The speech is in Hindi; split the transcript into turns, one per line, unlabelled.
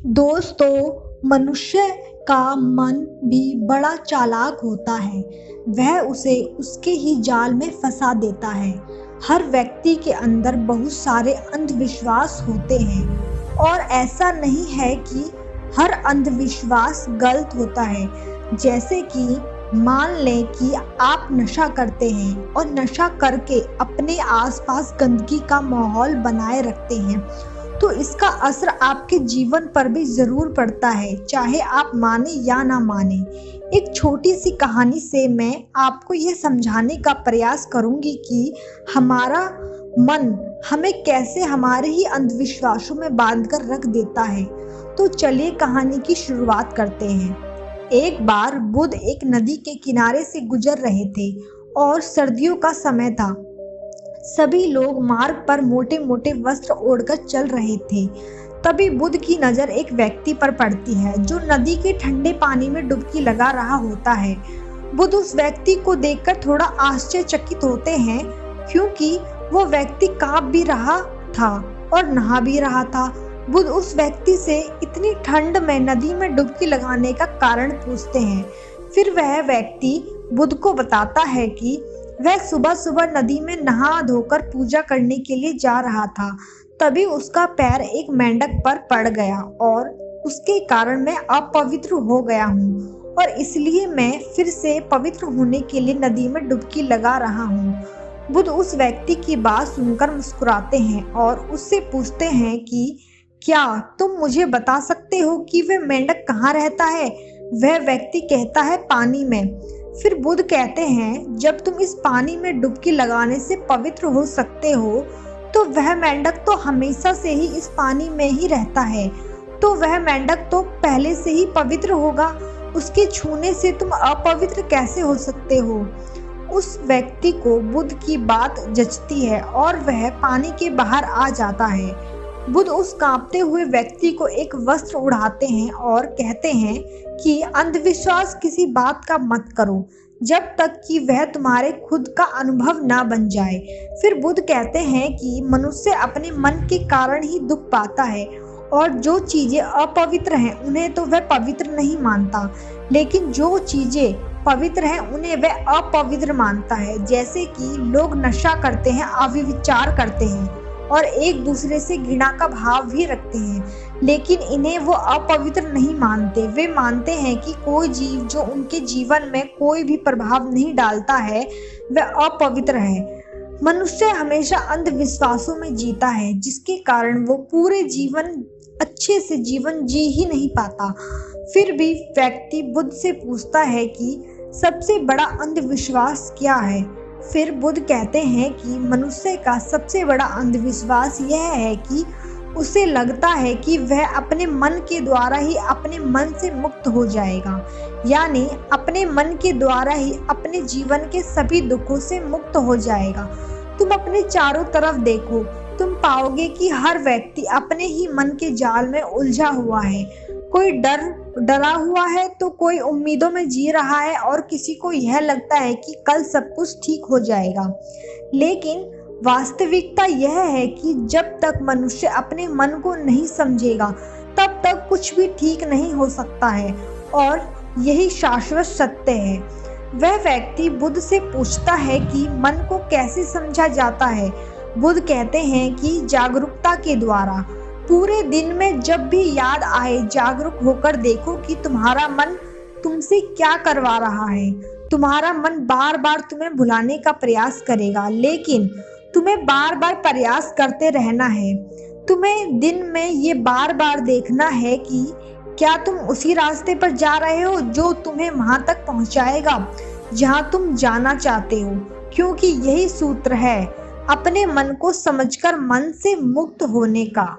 दोस्तों, मनुष्य का मन भी बड़ा चालाक होता है। वह उसे उसके ही जाल में फंसा देता है। हर व्यक्ति के अंदर बहुत सारे अंधविश्वास होते हैं और ऐसा नहीं है कि हर अंधविश्वास गलत होता है। जैसे कि मान लें कि आप नशा करते हैं और नशा करके अपने आसपास गंदगी का माहौल बनाए रखते हैं, तो इसका असर आपके जीवन पर भी ज़रूर पड़ता है, चाहे आप माने या ना माने। एक छोटी सी कहानी से मैं आपको यह समझाने का प्रयास करूंगी कि हमारा मन हमें कैसे हमारे ही अंधविश्वासों में बांधकर रख देता है। तो चलिए कहानी की शुरुआत करते हैं। एक बार बुद्ध एक नदी के किनारे से गुजर रहे थे और सर्दियों का समय था। सभी लोग मार्ग पर मोटे मोटे वस्त्र ओढ़कर चल रहे थे। तभी बुद्ध की नज़र एक व्यक्ति पर पड़ती है जो नदी के ठंडे पानी में डुबकी लगा रहा होता है। बुद्ध उस व्यक्ति को देखकर थोड़ा आश्चर्यचकित होते हैं, क्योंकि वो व्यक्ति कांप भी रहा था और नहा भी रहा था। बुद्ध उस व्यक्ति से इतनी ठंड में नदी में डुबकी लगाने का कारण पूछते हैं। फिर वह व्यक्ति बुद्ध को बताता है कि वह सुबह सुबह नदी में नहा धोकर पूजा करने के लिए जा रहा था। तभी उसका पैर एक मेंढक पर पड़ गया और उसके कारण मैं अपवित्र हो गया हूँ और इसलिए मैं फिर से पवित्र होने के लिए नदी में डुबकी लगा रहा हूँ। बुद्ध उस व्यक्ति की बात सुनकर मुस्कुराते हैं और उससे पूछते हैं कि क्या तुम मुझे बता सकते हो कि वह मेंढक कहाँ रहता है? वह व्यक्ति कहता है, पानी में। फिर बुद्ध कहते हैं, जब तुम इस पानी में डुबकी लगाने से पवित्र हो सकते हो, तो वह मेंढक तो हमेशा से ही इस पानी में ही रहता है। तो वह मेंढक तो पहले से ही पवित्र होगा। उसके छूने से तुम अपवित्र कैसे हो सकते हो? उस व्यक्ति को बुद्ध की बात जचती है और वह पानी के बाहर आ जाता है। बुद्ध उस कांपते हुए व्यक्ति को एक वस्त्र उड़ाते हैं और कहते हैं कि अंधविश्वास किसी बात का मत करो जब तक कि वह तुम्हारे खुद का अनुभव ना बन जाए। फिर बुद्ध कहते हैं कि मनुष्य अपने मन के कारण ही दुख पाता है और जो चीजें अपवित्र हैं उन्हें तो वह पवित्र नहीं मानता, लेकिन जो चीजें पवित्र हैं उन्हें वह अपवित्र मानता है। जैसे कि लोग नशा करते हैं, अव्यभिचार करते हैं और एक दूसरे से घृणा का भाव भी रखते हैं, लेकिन इन्हें वो अपवित्र नहीं मानते। वे मानते हैं कि कोई जीव जो उनके जीवन में कोई भी प्रभाव नहीं डालता है वह अपवित्र है। मनुष्य हमेशा अंधविश्वासों में जीता है, जिसके कारण वो पूरे जीवन अच्छे से जीवन जी ही नहीं पाता। फिर भी व्यक्ति बुद्ध से पूछता है कि सबसे बड़ा अंधविश्वास क्या है? फिर बुद्ध कहते हैं कि मनुष्य का सबसे बड़ा अंधविश्वास यह है कि उसे लगता है कि वह अपने मन के द्वारा ही अपने मन से मुक्त हो जाएगा, यानी अपने मन के द्वारा ही अपने जीवन के सभी दुखों से मुक्त हो जाएगा। तुम अपने चारों तरफ देखो, तुम पाओगे कि हर व्यक्ति अपने ही मन के जाल में उलझा हुआ है। कोई डरा हुआ है तो कोई उम्मीदों में जी रहा है और किसी को यह लगता है कि कल सब कुछ ठीक हो जाएगा। लेकिन वास्तविकता यह है कि जब तक मनुष्य अपने मन को नहीं समझेगा तब तक कुछ भी ठीक नहीं हो सकता है और यही शाश्वत सत्य है। वह व्यक्ति बुद्ध से पूछता है कि मन को कैसे समझा जाता है। बुद्ध कहते हैं कि जागरूकता के द्वारा। पूरे दिन में जब भी याद आए जागरूक होकर देखो कि तुम्हारा मन तुमसे क्या करवा रहा है। तुम्हारा मन बार बार तुम्हें भुलाने का प्रयास करेगा, लेकिन तुम्हें बार बार प्रयास करते रहना है। तुम्हें दिन में ये बार बार देखना है कि क्या तुम उसी रास्ते पर जा रहे हो जो तुम्हें वहां तक पहुंचाएगा जहां तुम जाना चाहते हो, क्योंकि यही सूत्र है अपने मन को समझकर मन से मुक्त होने का।